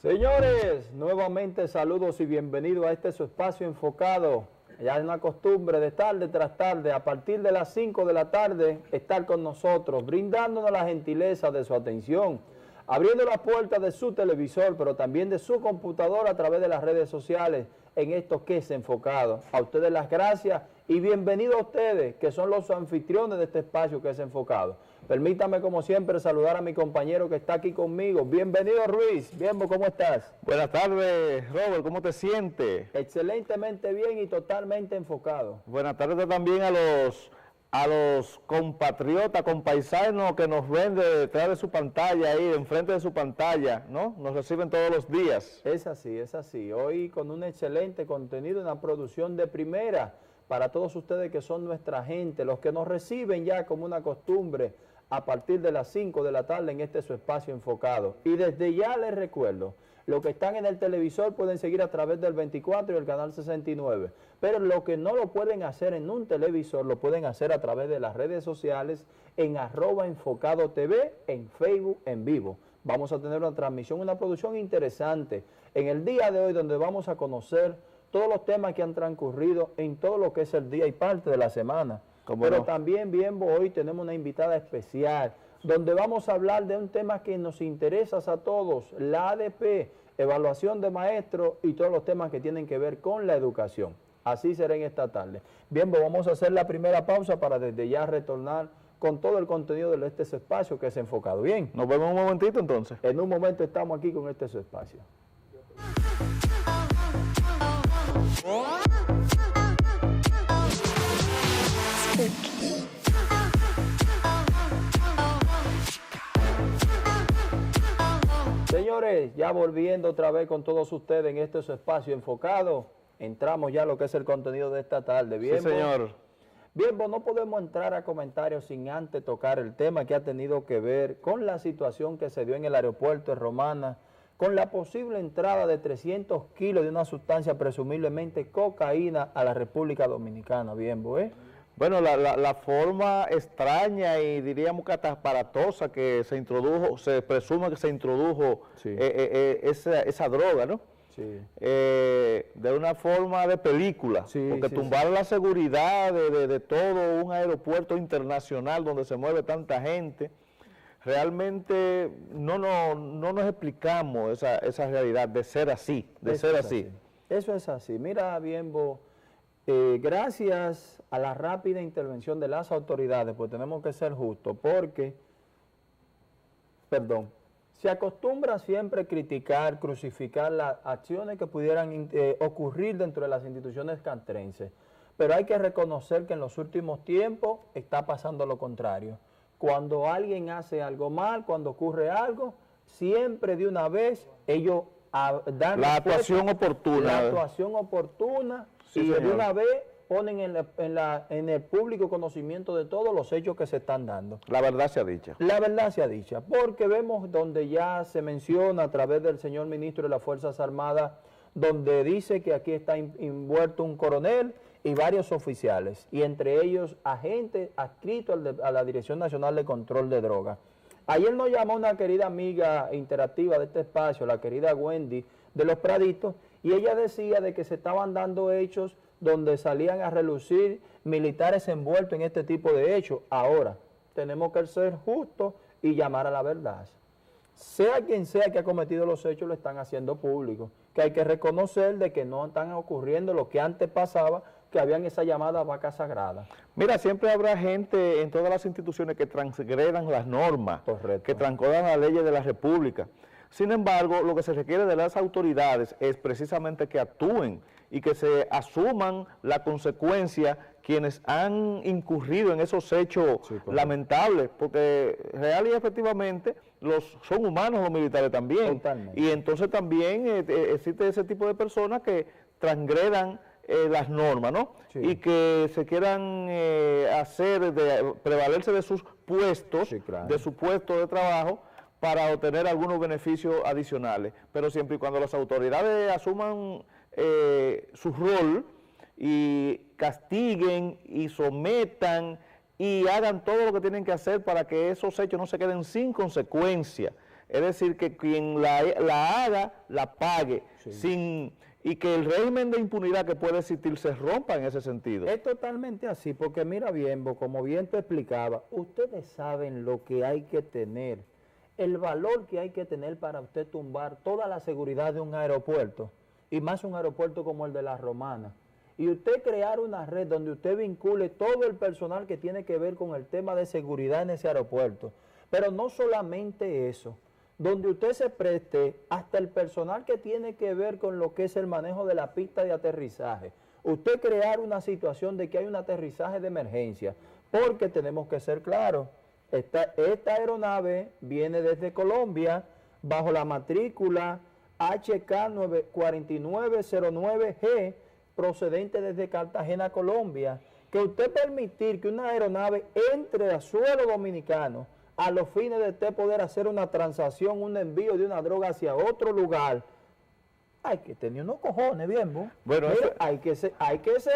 Señores, nuevamente saludos y bienvenidos a este su espacio enfocado. Ya es una costumbre de tarde tras tarde, a partir de las 5 de la tarde, estar con nosotros, brindándonos la gentileza de su atención, abriendo las puertas de su televisor, pero también de su computadora a través de las redes sociales en esto que es enfocado. A ustedes las gracias y bienvenidos a ustedes, que son los anfitriones de este espacio que es enfocado. Permítame, como siempre, saludar a mi compañero que está aquí conmigo. Bienvenido, Ruiz. Bienvo, ¿cómo estás? Buenas tardes, Robert. ¿Cómo te sientes? Excelentemente bien y totalmente enfocado. Buenas tardes también a los compatriotas, compaisanos que nos ven detrás de su pantalla, ahí, enfrente de su pantalla, ¿no? Nos reciben todos los días. Es así, es así. Hoy con un excelente contenido, una producción de primera para todos ustedes que son nuestra gente, los que nos reciben ya como una costumbre a partir de las 5 de la tarde en este su espacio enfocado. Y desde ya les recuerdo, los que están en el televisor pueden seguir a través del 24 y el canal 69, pero los que no lo pueden hacer en un televisor, lo pueden hacer a través de las redes sociales en @enfocado.tv, en Facebook en vivo. Vamos a tener una transmisión, una producción interesante en el día de hoy, donde vamos a conocer todos los temas que han transcurrido en todo lo que es el día y parte de la semana. Pero también, bien, hoy tenemos una invitada especial, donde vamos a hablar de un tema que nos interesa a todos, la ADP, evaluación de maestros y todos los temas que tienen que ver con la educación. Así será en esta tarde. Bien, vamos a hacer la primera pausa para desde ya retornar con todo el contenido de este espacio que es enfocado. Bien. Nos vemos un momentito entonces. En un momento estamos aquí con este espacio. Señores, ya volviendo otra vez con todos ustedes en este su espacio enfocado, entramos ya a lo que es el contenido de esta tarde. Bien, sí, señor. Bien, no podemos entrar a comentarios sin antes tocar el tema que ha tenido que ver con la situación que se dio en el aeropuerto de Romana, con la posible entrada de 300 kilos de una sustancia presumiblemente cocaína a la República Dominicana. Bien, Bueno, la forma extraña y diríamos cataparatosa que se introdujo, se presume que se introdujo sí. Esa droga, ¿no? Sí. De una forma de película, sí, porque sí, tumbar la seguridad de todo un aeropuerto internacional donde se mueve tanta gente, realmente no nos explicamos esa realidad de ser así, así. Eso es así. Mira, Bienbo, gracias a la rápida intervención de las autoridades, pues tenemos que ser justos, porque, se acostumbra siempre criticar, crucificar las acciones que pudieran ocurrir dentro de las instituciones castrenses, pero hay que reconocer que en los últimos tiempos está pasando lo contrario. Cuando alguien hace algo mal, cuando ocurre algo, siempre de una vez ellos dan la actuación oportuna. La actuación oportuna, sí, y señor, de una vez ponen en el público conocimiento de todos los hechos que se están dando. La verdad sea dicha. La verdad sea dicha, porque vemos donde ya se menciona a través del señor ministro de las Fuerzas Armadas, donde dice que aquí está envuelto un coronel y varios oficiales, y entre ellos agentes adscritos a la Dirección Nacional de Control de Drogas. Ayer nos llamó una querida amiga interactiva de este espacio, la querida Wendy de Los Praditos, y ella decía de que se estaban dando hechos donde salían a relucir militares envueltos en este tipo de hechos. Ahora, tenemos que ser justos y llamar a la verdad. Sea quien sea que ha cometido los hechos, lo están haciendo público, que hay que reconocer de que no están ocurriendo lo que antes pasaba, que habían esa llamada vaca sagrada. Mira, siempre habrá gente en todas las instituciones que transgredan las normas, correcto, que transgredan las leyes de la República. Sin embargo, lo que se requiere de las autoridades es precisamente que actúen y que se asuman la consecuencia quienes han incurrido en esos hechos, sí, lamentables, porque real y efectivamente son humanos los militares también. Totalmente. Y entonces también existe ese tipo de personas que transgredan las normas, ¿no? Sí. Y que se quieran prevalerse de sus puestos, sí, claro, de su puesto de trabajo, para obtener algunos beneficios adicionales, pero siempre y cuando las autoridades asuman su rol y castiguen y sometan y hagan todo lo que tienen que hacer para que esos hechos no se queden sin consecuencia. Es decir, que quien la haga, la pague, y que el régimen de impunidad que puede existir se rompa en ese sentido. Es totalmente así, porque mira bien, como bien te explicaba, ustedes saben lo que hay que tener, el valor que hay que tener para usted tumbar toda la seguridad de un aeropuerto, y más un aeropuerto como el de La Romana. Y usted crear una red donde usted vincule todo el personal que tiene que ver con el tema de seguridad en ese aeropuerto. Pero no solamente eso, donde usted se preste hasta el personal que tiene que ver con lo que es el manejo de la pista de aterrizaje. Usted crear una situación de que hay un aterrizaje de emergencia, porque tenemos que ser claros, esta aeronave viene desde Colombia bajo la matrícula HK 4909G, procedente desde Cartagena, Colombia. Que usted permitir que una aeronave entre a suelo dominicano a los fines de usted poder hacer una transacción, un envío de una droga hacia otro lugar, hay que tener unos cojones, bien, ¿no? Bueno, mira, hay que ser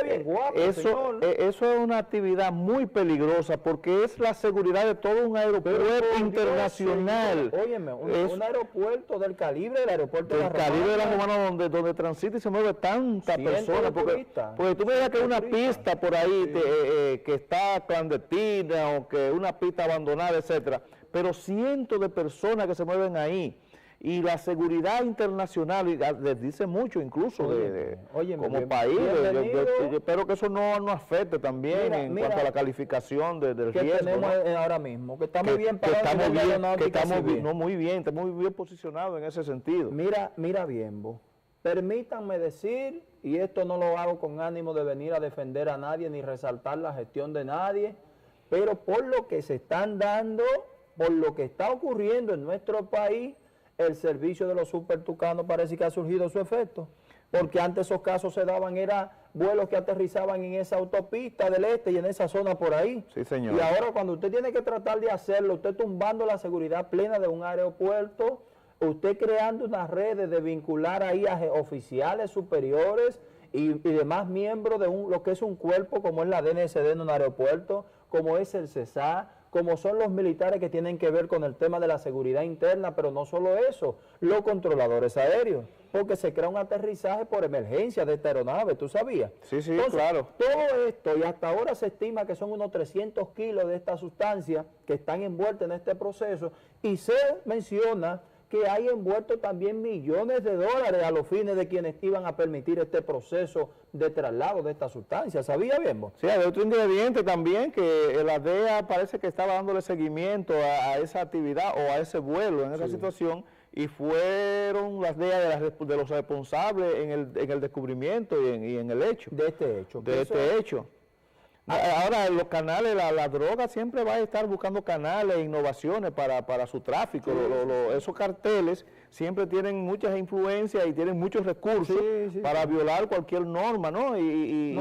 bien guapo, eso es una actividad muy peligrosa porque es la seguridad de todo un aeropuerto internacional. Óyeme, un aeropuerto del calibre del aeropuerto de La Romana. Del calibre de La Romana donde transita y se mueve tanta persona. Porque tú me digas que una pista por ahí que está clandestina o que una pista abandonada, etcétera, pero cientos de personas que se mueven ahí. Y la seguridad internacional, y les dice mucho incluso como país, yo espero que eso no afecte también en cuanto a la calificación del riesgo. Que tenemos ahora mismo, que estamos bien parados. Estamos muy bien posicionados en ese sentido. Mira bien, vos, permítanme decir, y esto no lo hago con ánimo de venir a defender a nadie ni resaltar la gestión de nadie, pero por lo que se están dando, por lo que está ocurriendo en nuestro país, el servicio de los supertucanos parece que ha surgido su efecto, porque antes esos casos se daban, eran vuelos que aterrizaban en esa autopista del este y en esa zona por ahí. Sí, señor. Y ahora cuando usted tiene que tratar de hacerlo, usted tumbando la seguridad plena de un aeropuerto, usted creando unas redes de vincular ahí a oficiales superiores y demás miembros de lo que es un cuerpo como es la DNSD en un aeropuerto, como es el CESA, como son los militares que tienen que ver con el tema de la seguridad interna, pero no solo eso, los controladores aéreos, porque se crea un aterrizaje por emergencia de esta aeronave, ¿tú sabías? Sí, entonces, claro. Todo esto, y hasta ahora se estima que son unos 300 kilos de esta sustancia que están envueltas en este proceso, y se menciona que hay envuelto también millones de dólares a los fines de quienes iban a permitir este proceso de traslado de esta sustancia. ¿Sabía bien vos? Sí, hay otro ingrediente también que la DEA parece que estaba dándole seguimiento a esa actividad o a ese vuelo en esa situación, y fueron las DEA de los responsables en el descubrimiento y en el hecho. De este hecho. De este hecho. Ahora, los canales, la droga siempre va a estar buscando canales e innovaciones para su tráfico. Esos carteles siempre tienen muchas influencias y tienen muchos recursos para violar cualquier norma, ¿no? Y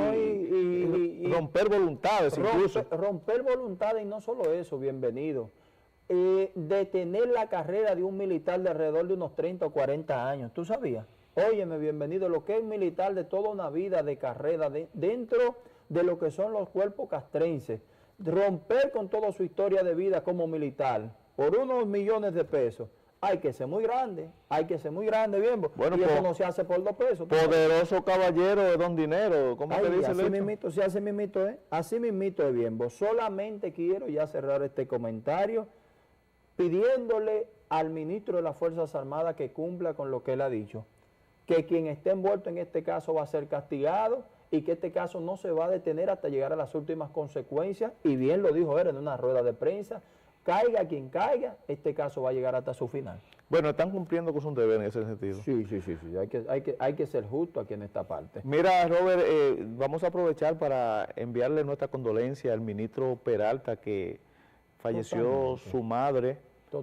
romper voluntades incluso. Romper voluntades, y no solo eso, bienvenido. Detener la carrera de un militar de alrededor de unos 30 o 40 años. ¿Tú sabías? Óyeme, bienvenido, lo que es militar de toda una vida de carrera dentro de lo que son los cuerpos castrenses, romper con toda su historia de vida como militar por unos millones de pesos, hay que ser muy grande, bien, bueno, y eso no se hace por 2 pesos. Poderoso caballero de don dinero, ¿cómo te dice así mismito, sí, así mismito es, bien, vos. Solamente quiero ya cerrar este comentario pidiéndole al ministro de las Fuerzas Armadas que cumpla con lo que él ha dicho, que quien esté envuelto en este caso va a ser castigado, y que este caso no se va a detener hasta llegar a las últimas consecuencias, y bien lo dijo él en una rueda de prensa, caiga quien caiga, este caso va a llegar hasta su final. Bueno, están cumpliendo con su deber en ese sentido. Sí, hay que ser justo aquí en esta parte. Mira, Robert, vamos a aprovechar para enviarle nuestra condolencia al ministro Peralta, que falleció su madre,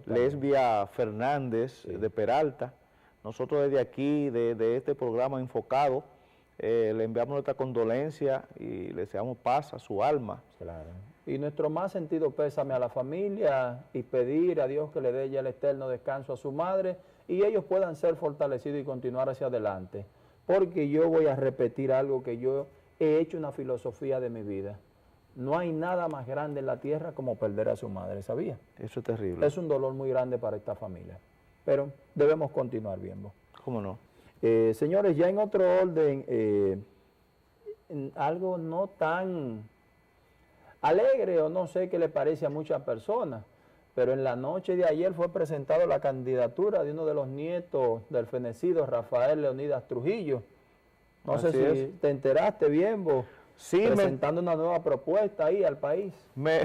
Lesbia Fernández de Peralta. Nosotros desde aquí, de este programa enfocado, le enviamos nuestra condolencia y le deseamos paz a su alma. Claro. Y nuestro más sentido pésame a la familia y pedir a Dios que le dé ya el eterno descanso a su madre y ellos puedan ser fortalecidos y continuar hacia adelante. Porque yo voy a repetir algo que yo he hecho una filosofía de mi vida. No hay nada más grande en la tierra como perder a su madre, ¿sabía? Eso es terrible. Es un dolor muy grande para esta familia. pero debemos continuar bien. ¿Cómo no? Señores, ya en otro orden, en algo no tan alegre o no sé qué le parece a muchas personas, pero en la noche de ayer fue presentada la candidatura de uno de los nietos del fenecido Rafael Leonidas Trujillo. No sé si te enteraste bien, vos. Sí, presentando una nueva propuesta ahí al país. Me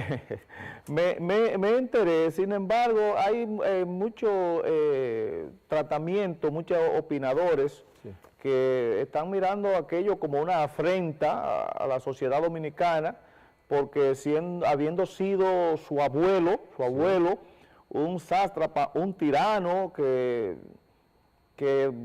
enteré, sin embargo, hay mucho tratamiento, muchos opinadores que están mirando aquello como una afrenta a la sociedad dominicana, porque habiendo sido su abuelo, un sátrapa, un tirano que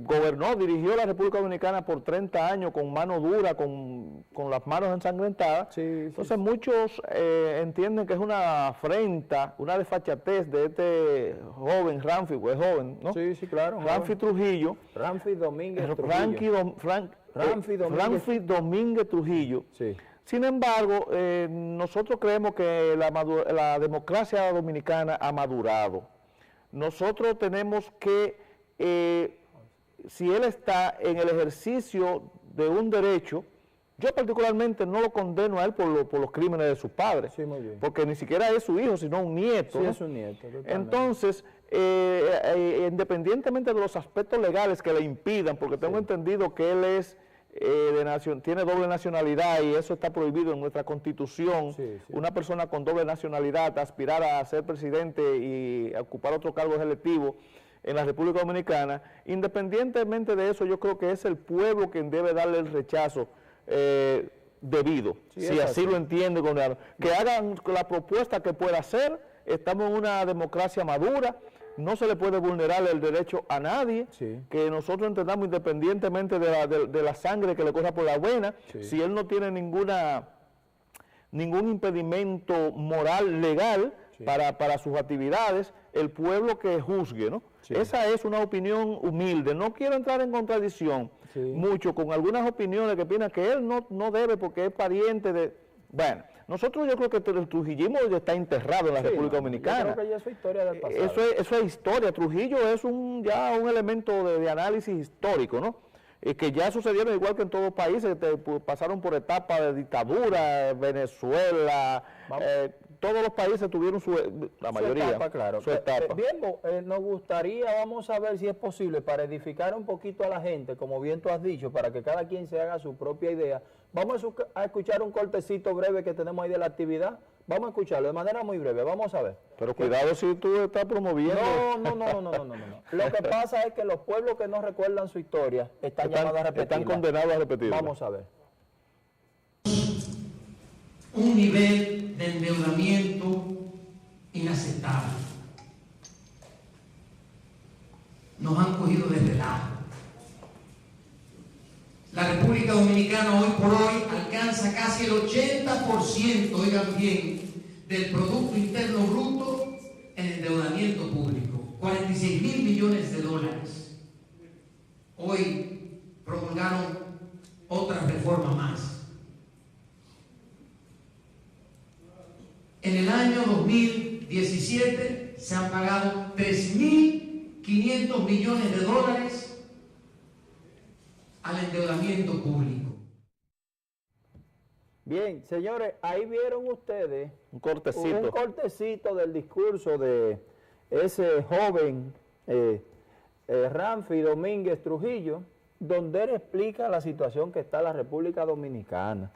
gobernó, dirigió la República Dominicana por 30 años con mano dura, con las manos ensangrentadas. Entonces muchos entienden que es una afrenta, una desfachatez de este joven, Ramfi, pues joven, ¿no? Sí, claro. Ramfi Trujillo. Ramfi Domínguez Trujillo. Ramfi Domínguez Trujillo. Sí. Sin embargo, nosotros creemos que la democracia dominicana ha madurado. Nosotros tenemos que, si él está en el ejercicio de un derecho, yo particularmente no lo condeno a él por los crímenes de sus padres, sí, muy bien, porque ni siquiera es su hijo, sino un nieto. Sí, ¿no? Es un nieto. Totalmente. Entonces, independientemente de los aspectos legales que le impidan, porque tengo entendido que él es tiene doble nacionalidad y eso está prohibido en nuestra Constitución. Una persona con doble nacionalidad aspirar a ser presidente y a ocupar otro cargo electivo en la República Dominicana. Independientemente de eso, yo creo que es el pueblo quien debe darle el rechazo debido, si así lo entiende, que hagan la propuesta que pueda hacer. Estamos en una democracia madura, no se le puede vulnerar el derecho a nadie, que nosotros entendamos independientemente de la sangre que le corra por la vena, si él no tiene ningún impedimento moral, legal, para sus actividades, el pueblo que juzgue, ¿no? Esa es una opinión humilde. No quiero entrar en contradicción mucho con algunas opiniones que opinan que él no debe porque es pariente de... Bueno, nosotros yo creo que el trujillismo ya está enterrado en la República Dominicana. Yo creo que ya es historia del pasado. Eso es historia. Trujillo es ya un elemento de análisis histórico, ¿no? Que ya sucedieron igual que en todos los países, pasaron por etapas de dictadura, Venezuela, todos los países tuvieron la mayoría, su etapa. Bien, nos gustaría, vamos a ver si es posible, para edificar un poquito a la gente, como bien tú has dicho, para que cada quien se haga su propia idea. Vamos a escuchar un cortecito breve que tenemos ahí de la actividad. Vamos a escucharlo de manera muy breve, vamos a ver. Pero cuidado si tú estás promoviendo... No. Lo que pasa es que los pueblos que no recuerdan su historia están llamados a repetirla. Están condenados a repetirla. Vamos a ver. Un nivel de endeudamiento inaceptable. Nos han cogido de relajo. La República Dominicana hoy por hoy alcanza casi el 80%, oigan bien, del Producto Interno Bruto en endeudamiento público, 46.000 millones de dólares. Hoy promulgaron otra reforma más. En el año 2017 se han pagado 3.500 millones de dólares al endeudamiento público. Bien, señores, ahí vieron ustedes un cortecito del discurso de ese joven Ramfi Domínguez Trujillo, donde él explica la situación que está la República Dominicana.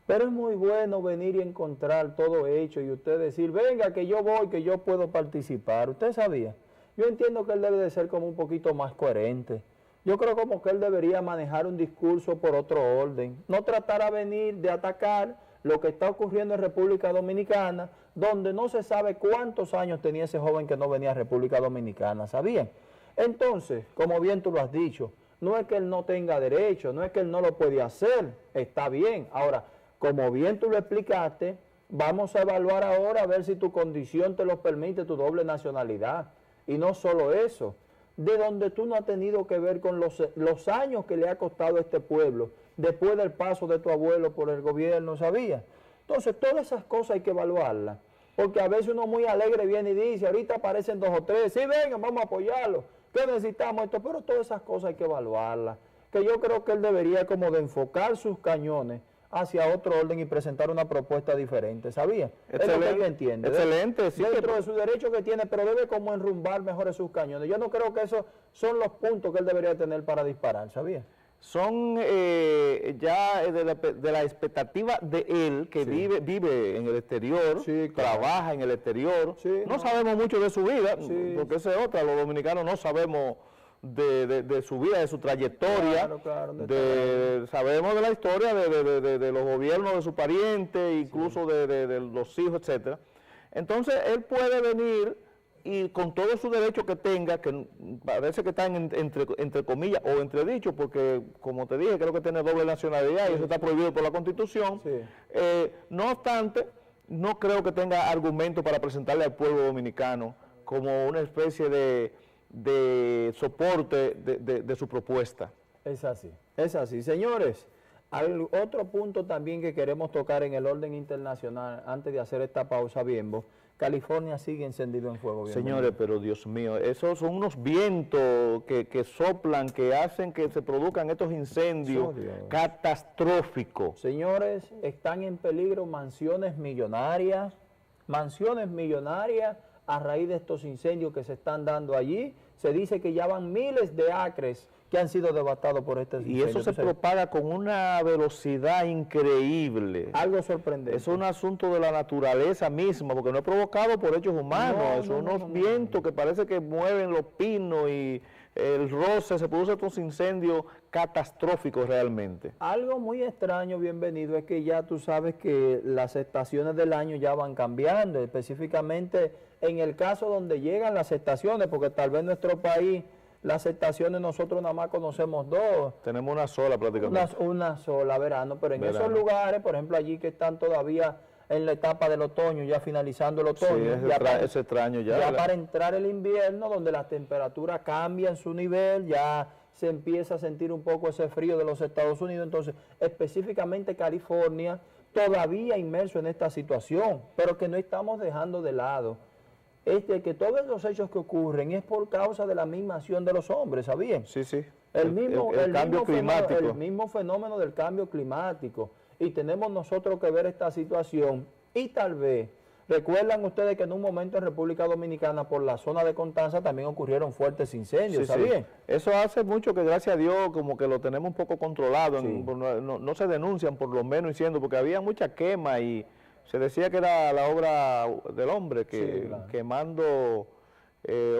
Pero es muy bueno venir y encontrar todo hecho y usted decir, venga que yo voy, que yo puedo participar. ¿Usted sabía? Yo entiendo que él debe de ser como un poquito más coherente. Yo creo como que él debería manejar un discurso por otro orden. No tratar a venir de atacar lo que está ocurriendo en República Dominicana, donde no se sabe cuántos años tenía ese joven que no venía a República Dominicana, ¿sabían? Entonces, como bien tú lo has dicho, no es que él no tenga derecho, no es que él no lo puede hacer, está bien. Ahora, como bien tú lo explicaste, vamos a evaluar ahora a ver si tu condición te lo permite, tu doble nacionalidad. Y no solo eso, de donde tú no has tenido que ver con los años que le ha costado a este pueblo, después del paso de tu abuelo por el gobierno, ¿sabías? Entonces, todas esas cosas hay que evaluarlas. Porque a veces uno muy alegre viene y dice, ahorita aparecen 2 o 3, sí, vengan, vamos a apoyarlo, que necesitamos esto, pero todas esas cosas hay que evaluarlas. Que yo creo que él debería como de enfocar sus cañones hacia otro orden y presentar una propuesta diferente, ¿sabía? Es lo que yo entiendo. Excelente, sí. Dentro de su derecho que tiene, pero debe como enrumbar mejor sus cañones. Yo no creo que esos son los puntos que él debería tener para disparar, ¿sabía? Son ya de la expectativa de él, que vive en el exterior, trabaja en el exterior. No sabemos mucho de su vida, porque esa es otra, los dominicanos no sabemos de su vida, de su trayectoria, sabemos de la historia de los gobiernos de su pariente, incluso de los hijos, etcétera. Entonces, él puede venir y con todo su derecho que tenga, que parece que están entre comillas o entredichos, porque como te dije, creo que tiene doble nacionalidad y eso está prohibido por la Constitución. No obstante, no creo que tenga argumento para presentarle al pueblo dominicano como una especie de soporte de su propuesta. Es así, es así. Señores, otro punto también que queremos tocar en el orden internacional, antes de hacer esta pausa, Bienbo, California sigue encendido en fuego. Señores, pero Dios mío, esos son unos vientos que soplan, que hacen que se produzcan estos incendios catastróficos. Señores, están en peligro mansiones millonarias a raíz de estos incendios que se están dando allí. Se dice que ya van miles de acres que han sido devastados por este incendio. Y eso se propaga con una velocidad increíble. Algo sorprendente. Es un asunto de la naturaleza misma, porque no es provocado por hechos humanos. Son unos vientos que parece que mueven los pinos y el roce, se producen estos incendios catastróficos realmente. Algo muy extraño, bienvenido, es que ya tú sabes que las estaciones del año ya van cambiando, específicamente en el caso donde llegan las estaciones, porque tal vez en nuestro país las estaciones nosotros nada más conocemos 2. Tenemos una sola prácticamente. Una sola, verano, pero en esos lugares, por ejemplo allí que están todavía en la etapa del otoño, ya finalizando el otoño, es extraño ya para entrar el invierno, donde las temperaturas cambian su nivel, ya se empieza a sentir un poco ese frío de los Estados Unidos. Entonces, específicamente California, todavía inmerso en esta situación, pero que no estamos dejando de lado. Que todos los hechos que ocurren es por causa de la misma acción de los hombres, ¿sabían? Sí, sí. El cambio climático. El mismo fenómeno del cambio climático. Y tenemos nosotros que ver esta situación. Y tal vez, recuerdan ustedes que en un momento en República Dominicana, por la zona de Constanza, también ocurrieron fuertes incendios, ¿sabían? Sí. Eso hace mucho que, gracias a Dios, como que lo tenemos un poco controlado. No se denuncian, por lo menos, diciendo, porque había mucha quema y se decía que era la obra del hombre, que quemando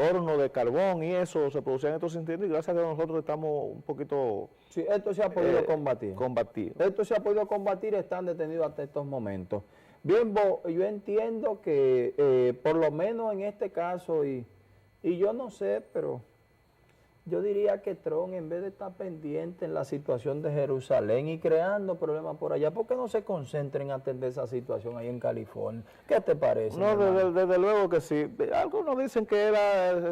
horno de carbón y eso, se producían estos incendios, y gracias a Dios nosotros estamos un poquito... Sí, esto se ha podido combatir. Esto se ha podido combatir, están detenidos hasta estos momentos. Bien, yo entiendo que por lo menos en este caso, y yo no sé, pero yo diría que Trump, en vez de estar pendiente en la situación de Jerusalén y creando problemas por allá, ¿por qué no se concentren en atender esa situación ahí en California? ¿Qué te parece? No, desde luego que sí. Algunos dicen que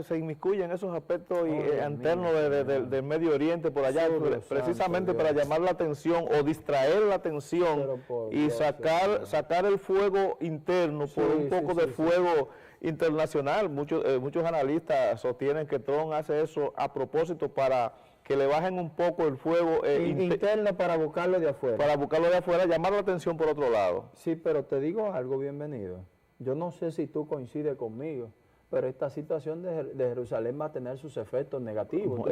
se inmiscuye en esos aspectos internos del Medio Oriente por allá, precisamente para llamar la atención o distraer la atención y sacar el fuego interno por un poco de fuego internacional. Muchos analistas sostienen que Trump hace eso a propósito para que le bajen un poco el fuego interno, para buscarlo de afuera. Para buscarlo de afuera, llamar la atención por otro lado. Sí, pero te digo algo, bienvenido. Yo no sé si tú coincides conmigo, pero esta situación de Jerusalén va a tener sus efectos negativos.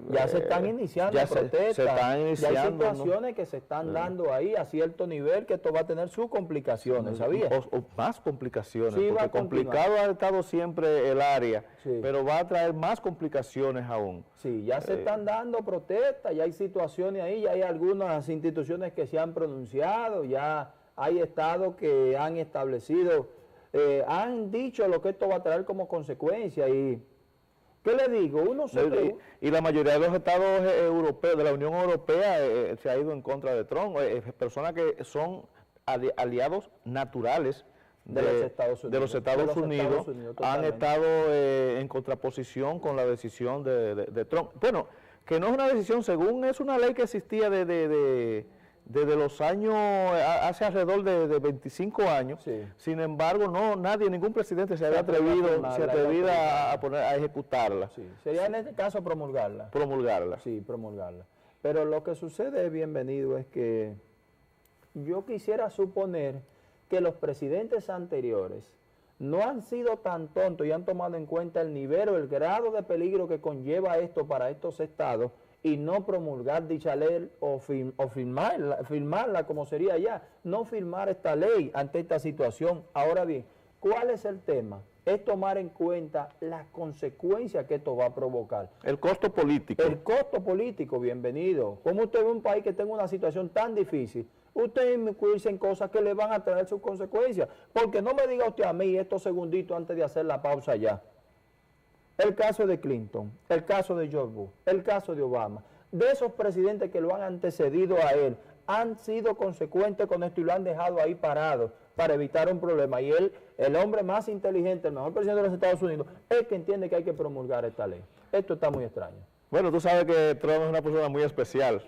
Ya se están iniciando protestas, ya hay situaciones que se están dando ahí a cierto nivel, que esto va a tener sus complicaciones, ¿sabías? O más complicaciones, porque complicado ha estado siempre el área, pero va a traer más complicaciones aún. Sí, ya se están dando protestas, ya hay situaciones ahí, ya hay algunas instituciones que se han pronunciado, ya hay estados que han establecido... han dicho lo que esto va a traer como consecuencia. Y ¿qué le digo? Y la mayoría de los estados europeos, de la Unión Europea, se ha ido en contra de Trump. Personas que son aliados naturales de los Estados Unidos han estado en contraposición con la decisión de Trump. Bueno, que no es una decisión, según es una ley que existía de desde los años, hace alrededor de 25 años. Sí. Sin embargo, ningún presidente se había atrevido a ejecutarla. Sí. Sería en este caso promulgarla. Promulgarla. Sí, promulgarla. Pero lo que sucede, bienvenido, es que yo quisiera suponer que los presidentes anteriores no han sido tan tontos y han tomado en cuenta el nivel o el grado de peligro que conlleva esto para estos estados y no promulgar dicha ley o firmarla como sería ya, no firmar esta ley ante esta situación. Ahora bien, ¿cuál es el tema? Es tomar en cuenta las consecuencias que esto va a provocar. El costo político. El costo político, bienvenido. ¿Cómo usted ve un país que tenga una situación tan difícil? Usted inmiscuirse en cosas que le van a traer sus consecuencias. Porque no me diga usted a mí estos segunditos antes de hacer la pausa ya. El caso de Clinton, el caso de George Bush, el caso de Obama, de esos presidentes que lo han antecedido a él, han sido consecuentes con esto y lo han dejado ahí parado para evitar un problema. Y él, el hombre más inteligente, el mejor presidente de los Estados Unidos, es que entiende que hay que promulgar esta ley. Esto está muy extraño. Bueno, tú sabes que Trump es una persona muy especial.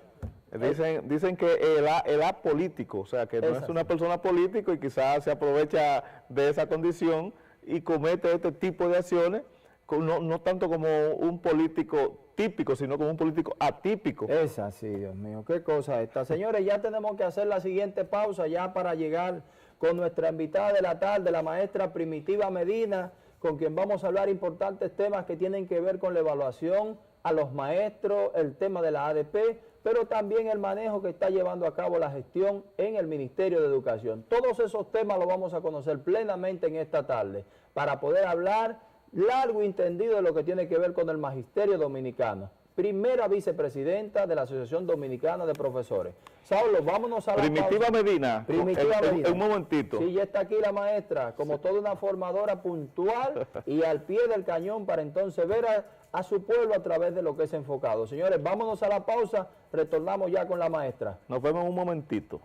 Dicen que el apolítico, o sea, que no es una persona política y quizás se aprovecha de esa condición y comete este tipo de acciones, no tanto como un político típico, sino como un político atípico. Es así, Dios mío, qué cosa esta. Señores, ya tenemos que hacer la siguiente pausa ya para llegar con nuestra invitada de la tarde, la maestra Primitiva Medina, con quien vamos a hablar importantes temas que tienen que ver con la evaluación a los maestros, el tema de la ADP, pero también el manejo que está llevando a cabo la gestión en el Ministerio de Educación. Todos esos temas los vamos a conocer plenamente en esta tarde para poder hablar largo y entendido de lo que tiene que ver con el magisterio dominicano. Primera vicepresidenta de la Asociación Dominicana de Profesores. Saulo, vámonos a la Primitiva pausa. Medina. Primitiva Medina. Un momentito. Sí, ya está aquí la maestra, como toda una formadora puntual y al pie del cañón para entonces ver a su pueblo a través de lo que es enfocado. Señores, vámonos a la pausa, retornamos ya con la maestra. Nos vemos en un momentito.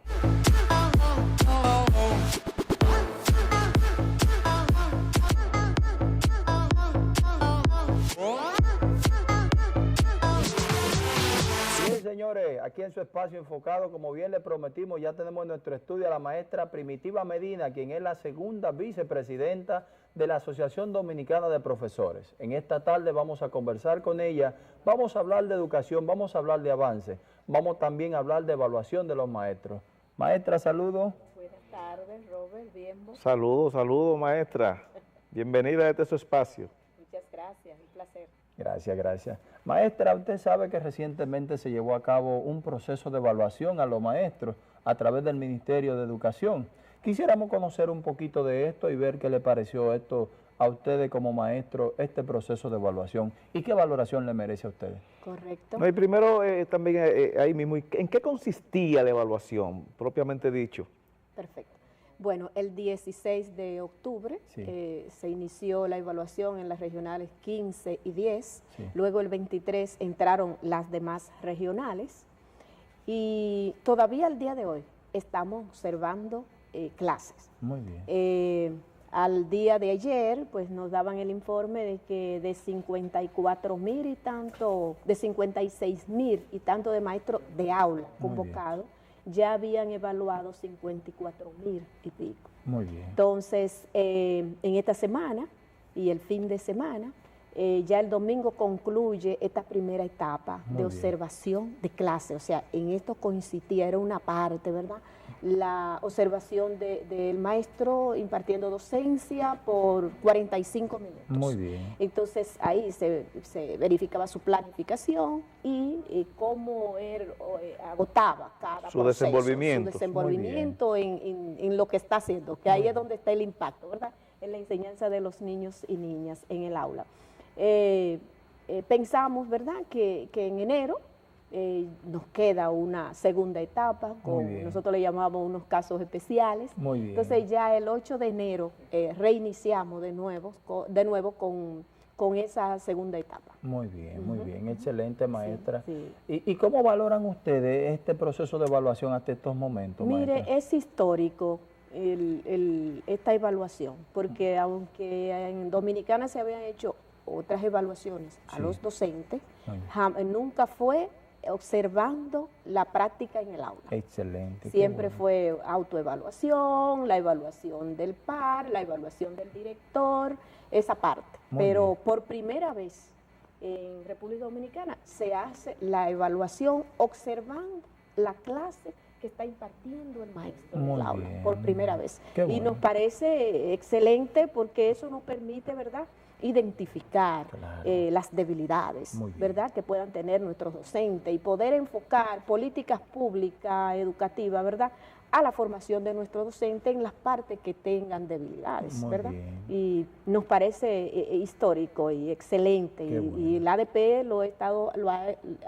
Señores, aquí en su espacio enfocado, como bien le prometimos, ya tenemos en nuestro estudio a la maestra Primitiva Medina, quien es la segunda vicepresidenta de la Asociación Dominicana de Profesores. En esta tarde vamos a conversar con ella, vamos a hablar de educación, vamos a hablar de avance, vamos también a hablar de evaluación de los maestros. Maestra, saludos. Buenas tardes, Robert, Bienbo. Saludos, maestra. Bienvenida a este su espacio. Muchas gracias, un placer. Gracias. Maestra, usted sabe que recientemente se llevó a cabo un proceso de evaluación a los maestros a través del Ministerio de Educación. Quisiéramos conocer un poquito de esto y ver qué le pareció esto a ustedes como maestros, este proceso de evaluación, y qué valoración le merece a ustedes. Correcto. No, y primero también ahí mismo, ¿en qué consistía la evaluación, propiamente dicho? Perfecto. Bueno, el 16 de octubre se inició la evaluación en las regionales 15 y 10, luego el 23 entraron las demás regionales y todavía al día de hoy estamos observando clases. Muy bien. Al día de ayer, pues nos daban el informe de que de 54,000 y tanto, de 56,000 y tanto de maestros de aula convocados, ya habían evaluado 54,000 y pico. Muy bien. Entonces, en esta semana y el fin de semana, ya el domingo concluye esta primera etapa de observación de clase. O sea, en esto coincidía, era una parte, ¿verdad? La observación del maestro impartiendo docencia por 45 minutos. Muy bien. Entonces, ahí se verificaba su planificación y cómo él agotaba cada su proceso, desenvolvimiento. Su desenvolvimiento en lo que está haciendo, que ahí es donde está el impacto, ¿verdad? En la enseñanza de los niños y niñas en el aula. Pensamos, ¿verdad?, que en enero nos queda una segunda etapa, nosotros le llamamos unos casos especiales. Muy bien. Entonces ya el 8 de enero reiniciamos de nuevo con esa segunda etapa. Muy bien, excelente, maestra. Sí. ¿Y cómo valoran ustedes este proceso de evaluación hasta estos momentos, Mire, maestra? es histórico esta evaluación, porque aunque en Dominicana se habían hecho otras evaluaciones a los docentes, nunca fue observando la práctica en el aula. Excelente. Siempre fue autoevaluación, la evaluación del par, la evaluación del director, esa parte. Pero por primera vez en República Dominicana se hace la evaluación observando la clase que está impartiendo el maestro en el aula, por primera vez. Y nos parece excelente porque eso nos permite, ¿verdad?, identificar las debilidades, ¿verdad?, que puedan tener nuestros docentes y poder enfocar políticas públicas, educativas, ¿verdad?, a la formación de nuestros docentes en las partes que tengan debilidades, ¿verdad? Y nos parece histórico y excelente, y el ADP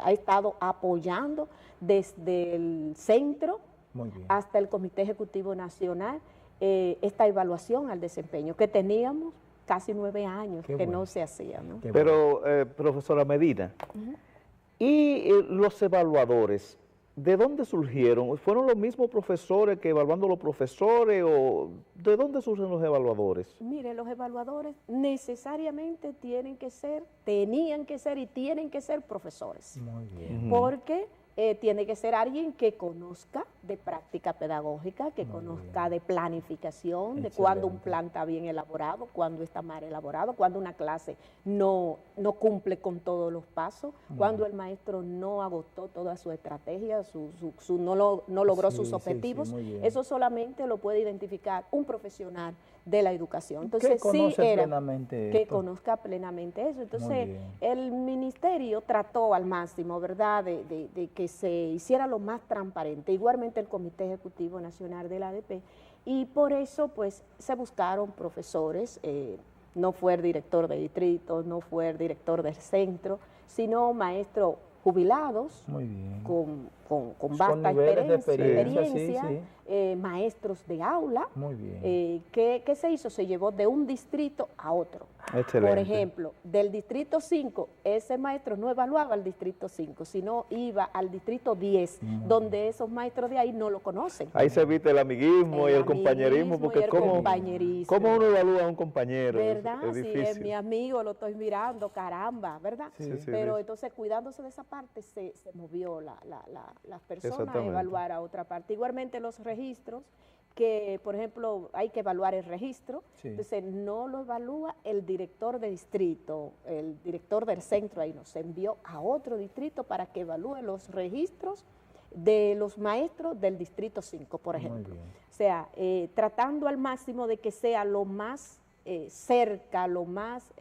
ha estado apoyando desde el centro hasta el Comité Ejecutivo Nacional esta evaluación al desempeño que teníamos casi 9 años que no se hacía, ¿no? Pero, profesora Medina, ¿y los evaluadores, de dónde surgieron? ¿Fueron los mismos profesores que evaluando los profesores o de dónde surgen los evaluadores? Mire, los evaluadores necesariamente tenían que ser y tienen que ser profesores. Muy bien. Porque tiene que ser alguien que conozca de práctica pedagógica, que conozca de planificación, de cuándo un plan está bien elaborado, cuándo está mal elaborado, cuándo una clase no cumple con todos los pasos, cuándo el maestro no agotó toda su estrategia, no logró sus objetivos. Eso solamente lo puede identificar un profesional de la educación. Entonces, que conozca plenamente eso. Entonces, el ministerio trató al máximo, ¿verdad?, de que se hiciera lo más transparente, igualmente el Comité Ejecutivo Nacional del ADP, y por eso pues se buscaron profesores, no fue el director de distrito, no fue el director del centro, sino maestros jubilados, con vasta experiencia, maestros de aula. ¿Qué se hizo? Se llevó de un distrito a otro. Excelente. Por ejemplo, del distrito 5, ese maestro no evaluaba al distrito 5, sino iba al distrito 10, donde esos maestros de ahí no lo conocen. Ahí se evita el amiguismo y el compañerismo, porque ¿cómo uno evalúa a un compañero? ¿Verdad? Es difícil. Si es mi amigo, lo estoy mirando, caramba, ¿verdad? Pero entonces, cuidándose de esa parte, se movió las personas a evaluar a otra parte. Igualmente los registros, que por ejemplo hay que evaluar el registro, entonces no lo evalúa el director de distrito, el director del centro, ahí nos envió a otro distrito para que evalúe los registros de los maestros del distrito 5, por ejemplo. O sea, tratando al máximo de que sea lo más cerca, lo más...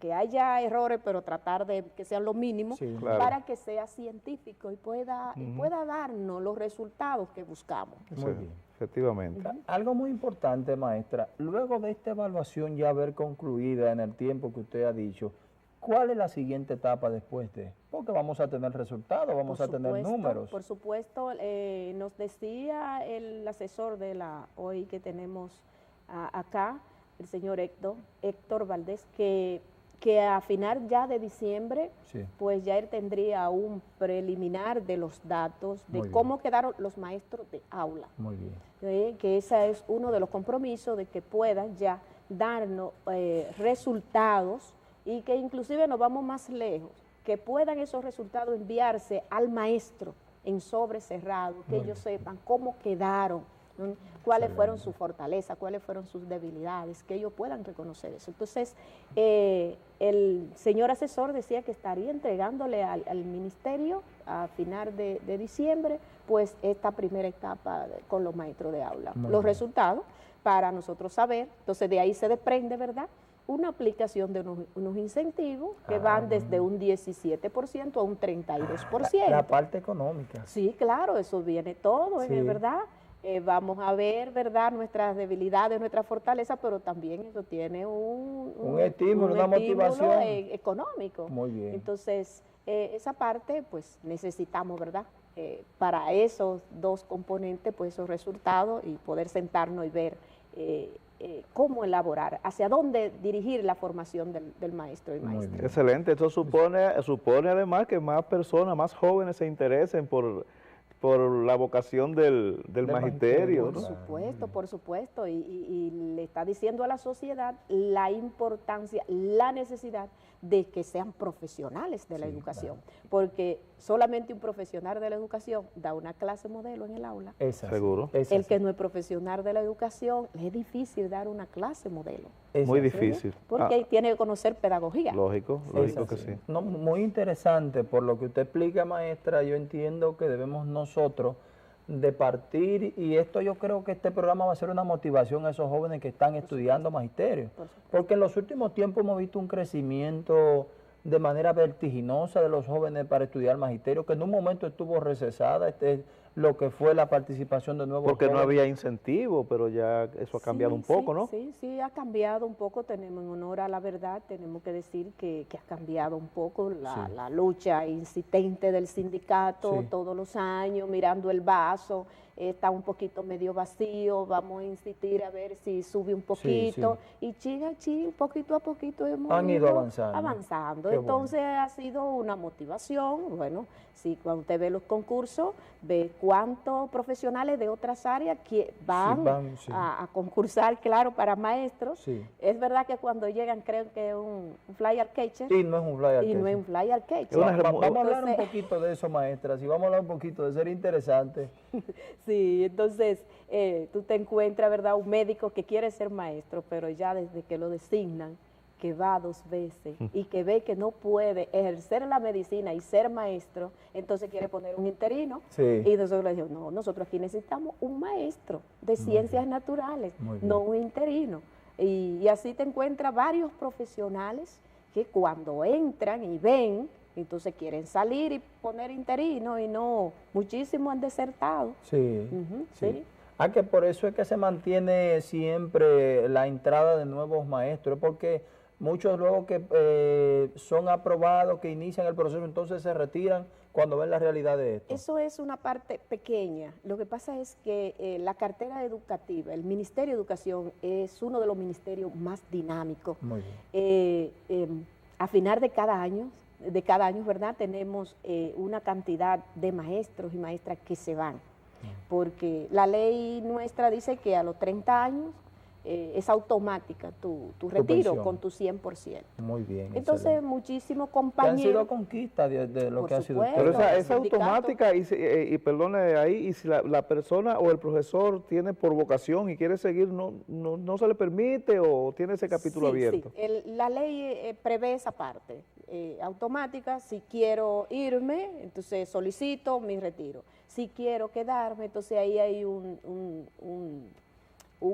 que haya errores, pero tratar de que sean lo mínimo, para que sea científico y pueda darnos los resultados que buscamos. Muy bien, efectivamente. Algo muy importante, maestra, luego de esta evaluación ya haber concluida en el tiempo que usted ha dicho, ¿cuál es la siguiente etapa después de? Porque vamos a tener resultados, vamos a tener números. Por supuesto, nos decía el asesor de la OI que tenemos acá, el señor Héctor Valdés, que a final ya de diciembre, pues ya él tendría un preliminar de los datos de cómo quedaron los maestros de aula. Muy bien. Que ese es uno de los compromisos de que puedan ya darnos resultados y que inclusive nos vamos más lejos, que puedan esos resultados enviarse al maestro en sobre cerrado, que ellos sepan cómo quedaron, cuáles fueron sus fortalezas, cuáles fueron sus debilidades, que ellos puedan reconocer eso. Entonces, el señor asesor decía que estaría entregándole al ministerio a final de diciembre, pues esta primera etapa con los maestros de aula. Los resultados para nosotros saber, entonces de ahí se desprende, ¿verdad?, una aplicación de unos incentivos que van desde un 17% a un 32%. La parte económica. Sí, claro, eso viene todo, ¿verdad? Vamos a ver, ¿verdad?, nuestras debilidades, nuestras fortalezas, pero también eso tiene un estímulo, una motivación económico. Muy bien. Entonces, esa parte, pues, necesitamos, ¿verdad?, para esos dos componentes, pues, esos resultados y poder sentarnos y ver cómo elaborar, hacia dónde dirigir la formación del maestro y maestra. Excelente, esto supone además que más personas, más jóvenes se interesen por la vocación del magisterio, ¿no? Por supuesto, y le está diciendo a la sociedad la importancia, la necesidad de que sean profesionales de la educación, porque solamente un profesional de la educación da una clase modelo en el aula. Seguro. El que no es profesional de la educación, le es difícil dar una clase modelo. Muy difícil. Porque tiene que conocer pedagogía. Lógico que sí. No, muy interesante, por lo que usted explica, maestra, yo entiendo que debemos nosotros de partir, y esto yo creo que este programa va a ser una motivación a esos jóvenes que están estudiando magisterio, porque en los últimos tiempos hemos visto un crecimiento de manera vertiginosa de los jóvenes para estudiar magisterio, que en un momento estuvo recesada lo que fue la participación de nuevos Porque jóvenes. no había incentivo, pero ya eso ha cambiado un poco, ¿no? Sí, ha cambiado un poco, tenemos en honor a la verdad, tenemos que decir que ha cambiado un poco la lucha insistente del sindicato todos los años, mirando el vaso, está un poquito medio vacío, vamos a insistir a ver si sube un poquito, y poquito a poquito han ido avanzando. Entonces ha sido una motivación. Bueno, sí, cuando usted ve los concursos, ve cuántos profesionales de otras áreas que van a concursar, claro, para maestros. Es verdad que cuando llegan creen que es un flyer catcher. Y no es un flyer catcher. Y no es un flyer catcher. Vamos a hablar un poquito de eso, maestra, si vamos a hablar un poquito de ser interesante. Sí, entonces tú te encuentras, ¿verdad?, un médico que quiere ser maestro, pero ya desde que lo designan, que va 2 veces y que ve que no puede ejercer la medicina y ser maestro, entonces quiere poner un interino. Y nosotros le dijimos, no, nosotros aquí necesitamos un maestro de ciencias naturales, no un interino. Y así te encuentras varios profesionales que cuando entran y ven, entonces quieren salir y poner interino, y no, muchísimos han desertado. Sí. Que por eso es que se mantiene siempre la entrada de nuevos maestros, porque muchos luego que son aprobados, que inician el proceso, entonces se retiran cuando ven la realidad de esto. Eso es una parte pequeña. Lo que pasa es que la cartera educativa, el Ministerio de Educación es uno de los ministerios más dinámicos. Muy bien. A final de cada año, ¿verdad?, tenemos una cantidad de maestros y maestras que se van, porque la ley nuestra dice que a los 30 años es automática tu retiro pensión con tu 100%. Muy bien. Entonces, excelente. Muchísimos compañeros... Que han sido conquistas de lo que ha sido. Pero esa automática, y perdone ahí, y si la persona o el profesor tiene por vocación y quiere seguir, no se le permite, o tiene ese capítulo abierto. Sí, la ley prevé esa parte automática. Si quiero irme, entonces solicito mi retiro. Si quiero quedarme, entonces ahí hay un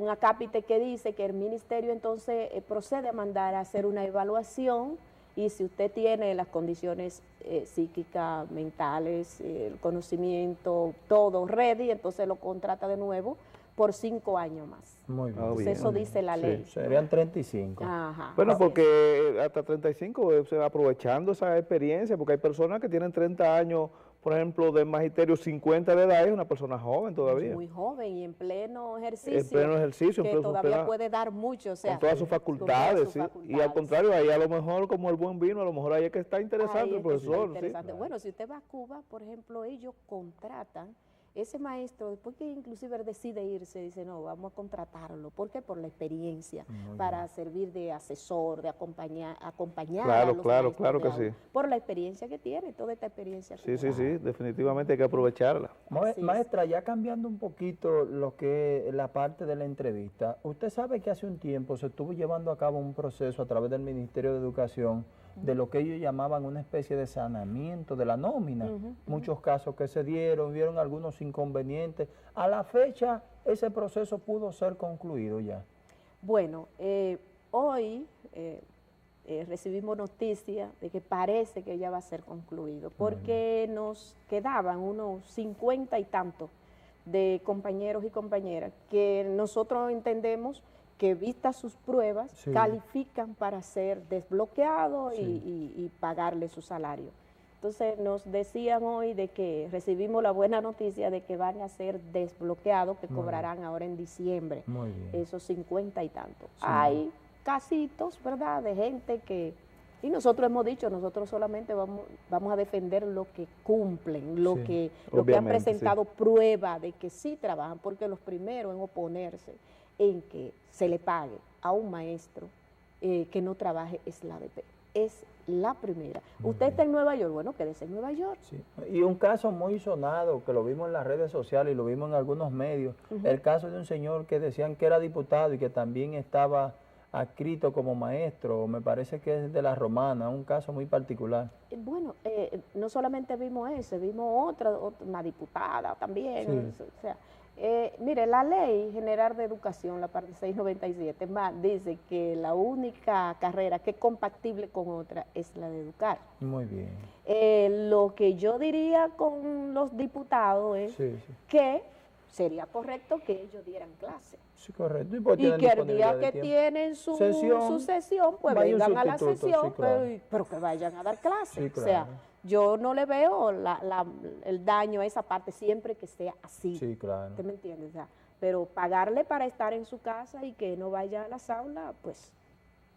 acápite que dice que el ministerio entonces procede a mandar a hacer una evaluación, y si usted tiene las condiciones psíquicas, mentales, el conocimiento, todo ready, entonces lo contrata de nuevo por 5 años más. Muy bien. Entonces eso dice la ley. Serían 35. Ajá. Bueno, porque hasta 35, aprovechando esa experiencia, porque hay personas que tienen 30 años, por ejemplo, de magisterio, 50 de edad, es una persona joven todavía. Muy joven y en pleno ejercicio. En pleno ejercicio. Que todavía puede dar mucho, o sea. Con todas sus facultades, Y al contrario, ahí a lo mejor, como el buen vino, a lo mejor ahí es que está interesante el profesor. Interesante. Bueno, si usted va a Cuba, por ejemplo, ellos contratan ese maestro, después que inclusive decide irse, dice, no, vamos a contratarlo. ¿Por qué? Por la experiencia, para servir de asesor, de acompañar a los maestros. Claro que sí. Por la experiencia que tiene, toda esta experiencia. Sí, definitivamente hay que aprovecharla. Maestra, ya cambiando un poquito lo que es la parte de la entrevista, usted sabe que hace un tiempo se estuvo llevando a cabo un proceso a través del Ministerio de Educación de lo que ellos llamaban una especie de saneamiento de la nómina. Muchos casos que se vieron algunos inconvenientes. A la fecha, ese proceso pudo ser concluido ya. Bueno, hoy recibimos noticias de que parece que ya va a ser concluido, porque nos quedaban unos 50 y tantos de compañeros y compañeras que nosotros entendemos que vistas sus pruebas califican para ser desbloqueados y pagarle su salario. Entonces nos decían hoy de que recibimos la buena noticia de que van a ser desbloqueados, que cobrarán ahora en diciembre, esos 50 y tantos. Hay casitos, ¿verdad?, de gente que, y nosotros hemos dicho, nosotros solamente vamos a defender lo que cumplen, lo que han presentado prueba de que sí trabajan, porque los primeros en oponerse en que se le pague a un maestro que no trabaje es la ADP, es la primera. Usted está en Nueva York, bueno, quédese en Nueva York. Sí. Y un caso muy sonado, que lo vimos en las redes sociales y lo vimos en algunos medios, el caso de un señor que decían que era diputado y que también estaba adscrito como maestro, me parece que es de La Romana, un caso muy particular. Bueno, no solamente vimos ese, vimos una diputada también, Sí. o sea, mire, la Ley General de Educación, la parte 697, más dice que la única carrera que es compatible con otra es la de educar. Muy bien. Lo que yo diría con los diputados es que sería correcto que ellos dieran clase. Sí, correcto. Y que el día que tienen su sesión, pues vengan a la sesión, pero que vayan a dar clase. Sí, claro. O sea, yo no le veo el daño a esa parte siempre que sea así. Sí, claro. ¿Usted me entiende? O sea, pero pagarle para estar en su casa y que no vaya a las aulas, pues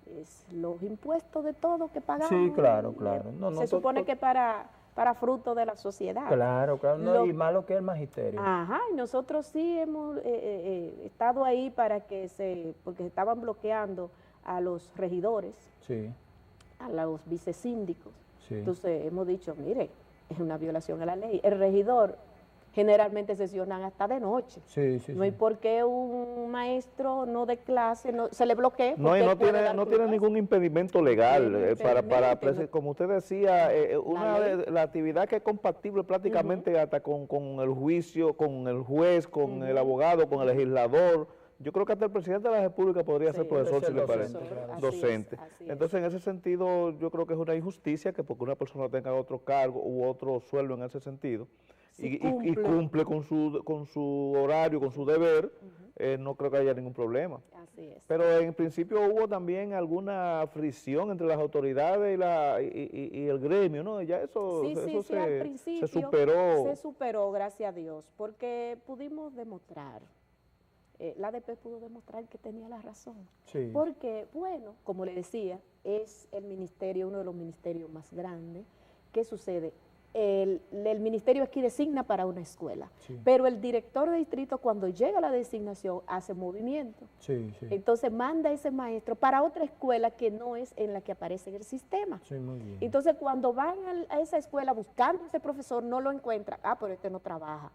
es los impuestos de todo que pagamos. Sí, claro, claro. Se supone que para fruto de la sociedad. Claro, claro. No, y más lo que es el magisterio. Ajá, y nosotros sí hemos estado ahí porque estaban bloqueando a los regidores, a los vicesíndicos. Entonces hemos dicho, mire, es una violación a la ley. El regidor generalmente sesionan hasta de noche. No hay por qué un maestro no de clase, se le bloquee. No tiene ningún impedimento legal como usted decía, la actividad que es compatible prácticamente hasta con el juicio, con el juez, con el abogado, con el legislador. Yo creo que hasta el presidente de la República podría ser profesor, si le parece, docente. Entonces, en ese sentido, yo creo que es una injusticia que porque una persona tenga otro cargo u otro sueldo en ese sentido, y cumple con su horario, con su deber, no creo que haya ningún problema. Así es. Pero en principio hubo también alguna fricción entre las autoridades y el gremio, ¿no? Ya eso, al principio se superó. Se superó, gracias a Dios, porque pudimos demostrar, la ADP pudo demostrar que tenía la razón. Porque, bueno, como le decía, es el ministerio, uno de los ministerios más grandes. ¿Qué sucede? El ministerio aquí designa para una escuela, pero el director de distrito cuando llega a la designación hace movimiento. Entonces manda a ese maestro para otra escuela que no es en la que aparece en el sistema. Muy bien. Entonces cuando van a esa escuela buscando a ese profesor no lo encuentran, pero este no trabaja.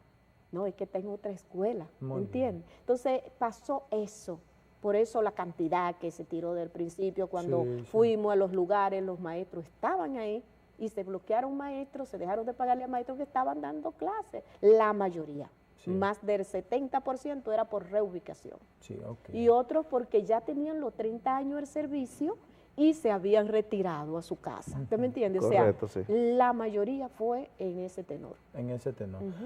No, es que está en otra escuela, ¿entiendes? Entonces pasó eso. Por eso la cantidad que se tiró del principio, cuando fuimos a los lugares, los maestros estaban ahí, y se bloquearon maestros, se dejaron de pagarle a maestros que estaban dando clases. La mayoría, más del 70% era por reubicación. Y otros porque ya tenían los 30 años del servicio y se habían retirado a su casa. ¿Usted me entiende? Correcto, o sea, la mayoría fue en ese tenor.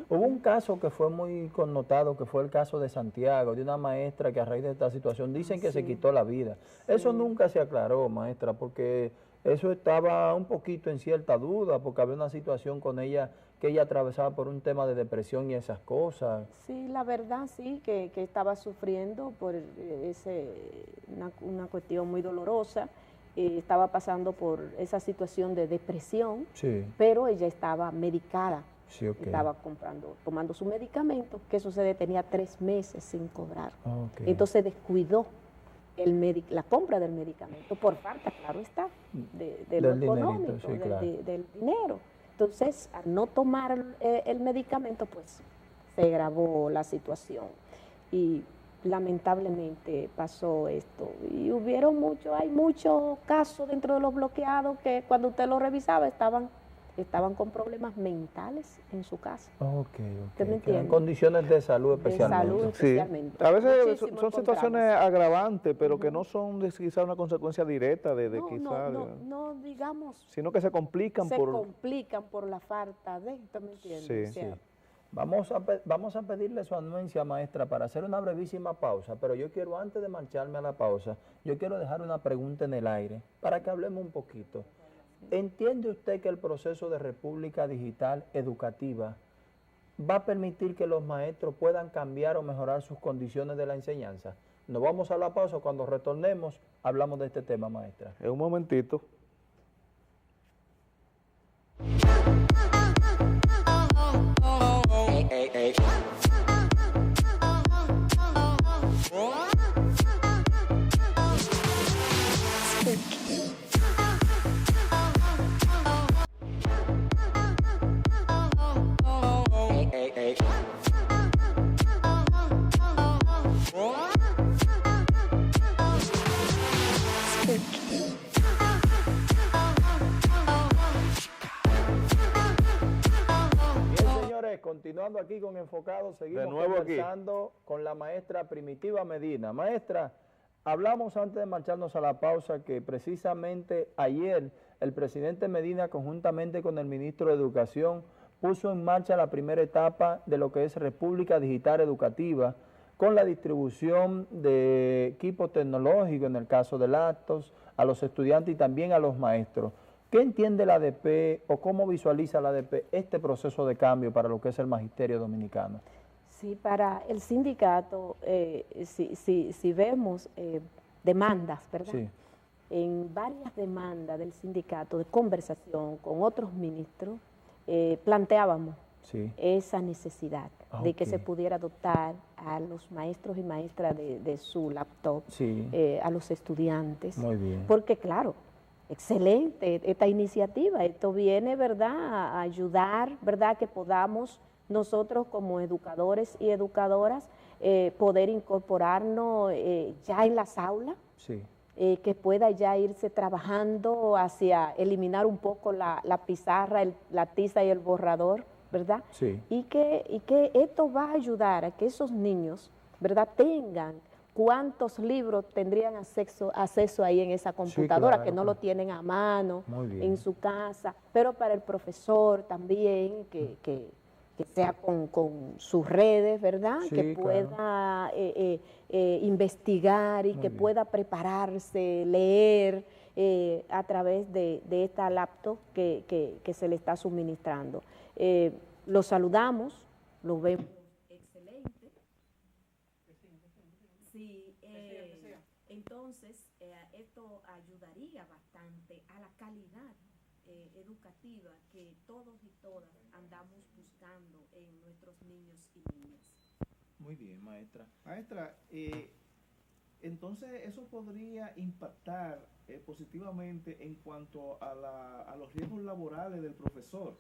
Hubo un caso que fue muy connotado, que fue el caso de Santiago, de una maestra que a raíz de esta situación dicen que se quitó la vida. Eso nunca se aclaró, maestra, porque eso estaba un poquito en cierta duda, porque había una situación con ella, que ella atravesaba por un tema de depresión y esas cosas. Sí, la verdad sí, que estaba sufriendo por una cuestión muy dolorosa. Estaba pasando por esa situación de depresión, pero ella estaba medicada, estaba tomando su medicamento. ¿Qué sucede? Tenía 3 meses sin cobrar. Entonces descuidó la compra del medicamento por falta, claro está, de lo económico, del dinero. Entonces, al no tomar el medicamento, pues se agravó la situación. Y lamentablemente pasó esto. Y hay muchos casos dentro de los bloqueados que cuando usted los revisaba estaban con problemas mentales en su casa. ¿Usted me entiende? En condiciones de salud especialmente. A veces son situaciones agravantes, pero que no son quizás una consecuencia directa no, digamos. Sino que se complican por la falta de, ¿usted me entiende? Vamos a pedirle su anuencia, maestra, para hacer una brevísima pausa, pero yo quiero, antes de marcharme a la pausa, yo quiero dejar una pregunta en el aire, para que hablemos un poquito. ¿Entiende usted que el proceso de República Digital Educativa va a permitir que los maestros puedan cambiar o mejorar sus condiciones de la enseñanza? Nos vamos a la pausa, cuando retornemos hablamos de este tema, maestra. En un momentito. continuando aquí con Enfocado, seguimos de nuevo conversando con la maestra Primitiva Medina. Maestra, hablamos antes de marcharnos a la pausa que precisamente ayer el presidente Medina, conjuntamente con el ministro de Educación, puso en marcha la primera etapa de lo que es República Digital Educativa, con la distribución de equipos tecnológicos, en el caso de laptops, a los estudiantes y también a los maestros. ¿Qué entiende la ADP o cómo visualiza la ADP este proceso de cambio para lo que es el magisterio dominicano? Sí, para el sindicato, si vemos demandas, ¿verdad? Sí. En varias demandas del sindicato de conversación con otros ministros, planteábamos esa necesidad de que se pudiera dotar a los maestros y maestras de su laptop, a los estudiantes. Muy bien. Porque claro, excelente esta iniciativa, esto viene, ¿verdad?, a ayudar, ¿verdad?, que podamos nosotros como educadores y educadoras poder incorporarnos ya en las aulas, que pueda ya irse trabajando hacia eliminar un poco la pizarra, la tiza y el borrador, ¿verdad? Sí. Y que esto va a ayudar a que esos niños, ¿verdad?, tengan cuántos libros tendrían acceso ahí en esa computadora, claro, que no lo tienen a mano en su casa, pero para el profesor también, que sea con sus redes, ¿verdad?, que pueda investigar y que pueda prepararse, leer a través de esta laptop que se le está suministrando. Lo saludamos, lo vemos excelente. Sí, entonces esto ayudaría bastante a la calidad educativa que todos y todas andamos buscando en nuestros niños y niñas. Muy bien, maestra. Maestra, entonces eso podría impactar positivamente en cuanto a los riesgos laborales del profesor.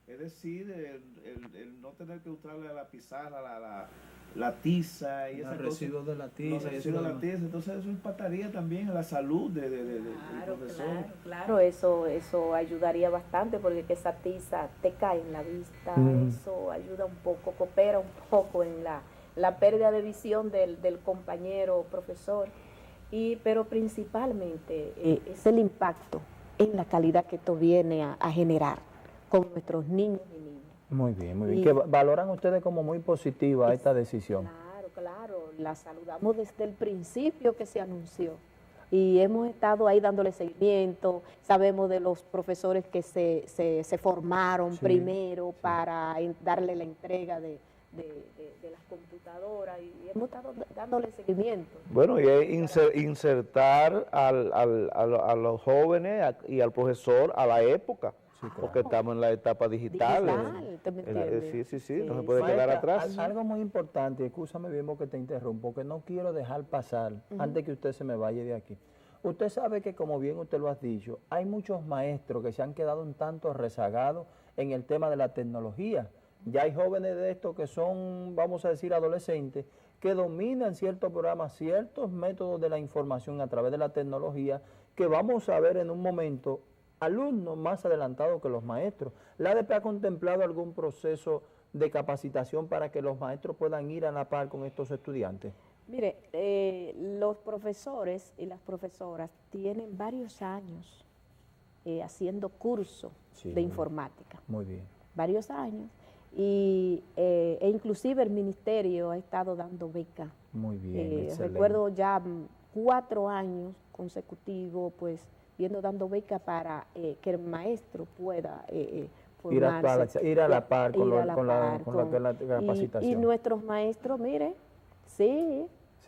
Es decir, el no tener que usarle a la pizarra, la tiza y esas residuos de la tiza. Los residuos de la tiza. Entonces eso impactaría también en la salud del profesor. Claro, eso ayudaría bastante porque que esa tiza te cae en la vista, eso ayuda un poco, coopera un poco en la pérdida de visión del compañero profesor, pero principalmente es el impacto en la calidad que esto viene a generar con nuestros niños y niñas. Muy bien, muy bien. ¿Que valoran ustedes como muy positiva esta decisión? Claro, la saludamos desde el principio que se anunció y hemos estado ahí dándole seguimiento. Sabemos de los profesores que se formaron primero para darle la entrega de las computadoras y hemos estado dándole seguimiento. Bueno, y es insertar a los jóvenes y al profesor a la época. Porque estamos en la etapa digital. Sí, no se puede quedar atrás. Algo muy importante, escúchame bien porque te interrumpo, que no quiero dejar pasar antes que usted se me vaya de aquí. Usted sabe que, como bien usted lo ha dicho, hay muchos maestros que se han quedado un tanto rezagados en el tema de la tecnología. Ya hay jóvenes de estos que son, vamos a decir, adolescentes, que dominan ciertos programas, ciertos métodos de la información a través de la tecnología, que vamos a ver en un momento alumnos más adelantados que los maestros. ¿La ADP ha contemplado algún proceso de capacitación para que los maestros puedan ir a la par con estos estudiantes? Mire, los profesores y las profesoras tienen varios años haciendo cursos de informática. Muy bien. Varios años. E inclusive el ministerio ha estado dando becas. Muy bien, recuerdo ya 4 años consecutivos, pues, dando beca para que el maestro pueda formarse. Ir a la par con la capacitación. Y nuestros maestros, mire,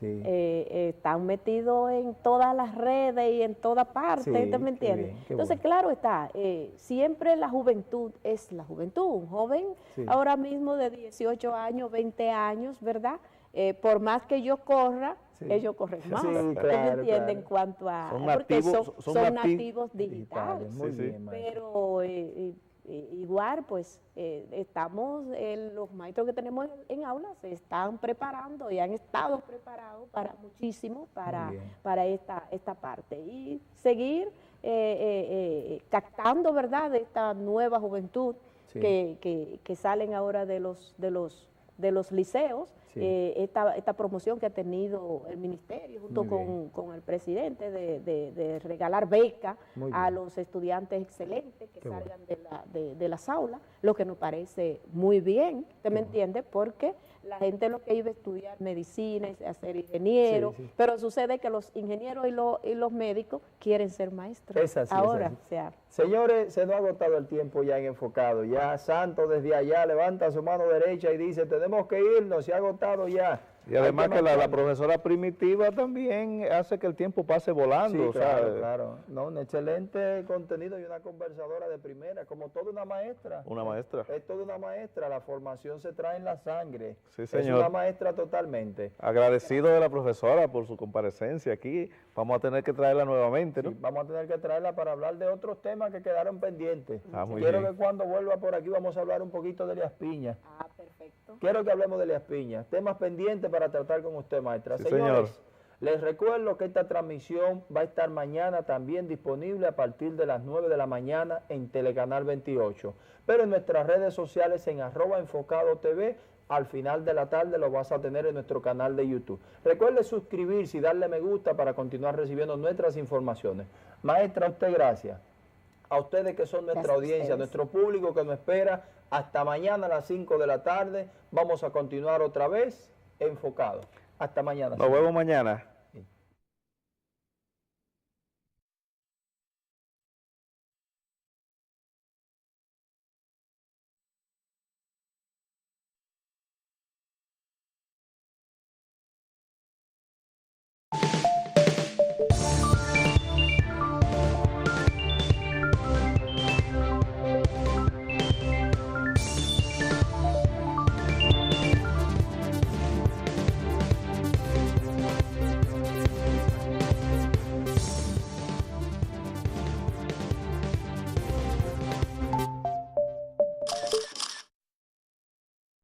están metidos en todas las redes y en toda parte, ¿usted me entiende? Entonces, claro está, siempre la juventud es la juventud. Un joven ahora mismo de 18 años, 20 años, ¿verdad? Por más que yo corra, ellos corren más, me entiende? En cuanto a... Son nativos digitales. Muy bien, pero igual, pues, los maestros que tenemos en aulas se están preparando y han estado preparados para muchísimo, para esta parte. Y seguir captando, ¿verdad?, de esta nueva juventud Sí. que salen ahora de los liceos, Sí. esta promoción que ha tenido el ministerio junto con el presidente de regalar becas a los estudiantes excelentes que salgan de las aulas, lo que nos parece muy bien, ¿usted me entiende? Porque la gente lo que iba a estudiar medicina, a ser ingeniero, Sí, sí. pero sucede que los ingenieros y los médicos quieren ser maestros. Es así, ahora, es así. o sea, Señores, se nos ha agotado el tiempo ya en Enfocado. Ya Santos desde allá levanta su mano derecha y dice, tenemos que irnos, se ha agotado ya. Y además Hay que la marchar. profesora Primitiva también hace que el tiempo pase volando, Sí, claro, ¿sabes? claro. No, un excelente contenido y una conversadora de primera, como toda una maestra. Una maestra. Es toda una maestra, la formación se trae en la sangre. Sí, Es señor. una maestra totalmente. Agradecido de la profesora por su comparecencia aquí. Vamos a tener que traerla nuevamente, ¿no? Sí, vamos a tener que traerla para hablar de otros temas que quedaron pendientes. Muy Quiero bien. que cuando vuelva por aquí vamos a hablar un poquito de Elías Piña. perfecto. Quiero que hablemos de Elías Piña. Temas pendientes para tratar con usted, maestra. Sí, Señores, señor. les recuerdo que esta transmisión va a estar mañana también disponible a partir de las 9 de la mañana en Telecanal 28. Pero en nuestras redes sociales en @EnfocadoTV, al final de la tarde lo vas a tener en nuestro canal de YouTube. Recuerde suscribirse y darle me gusta para continuar recibiendo nuestras informaciones. Maestra, a usted gracias. A ustedes que son nuestra Gracias a audiencia, ustedes. nuestro público que nos espera. Hasta mañana a las 5 de la tarde. Vamos a continuar otra vez enfocado. Hasta mañana. Nos vemos mañana.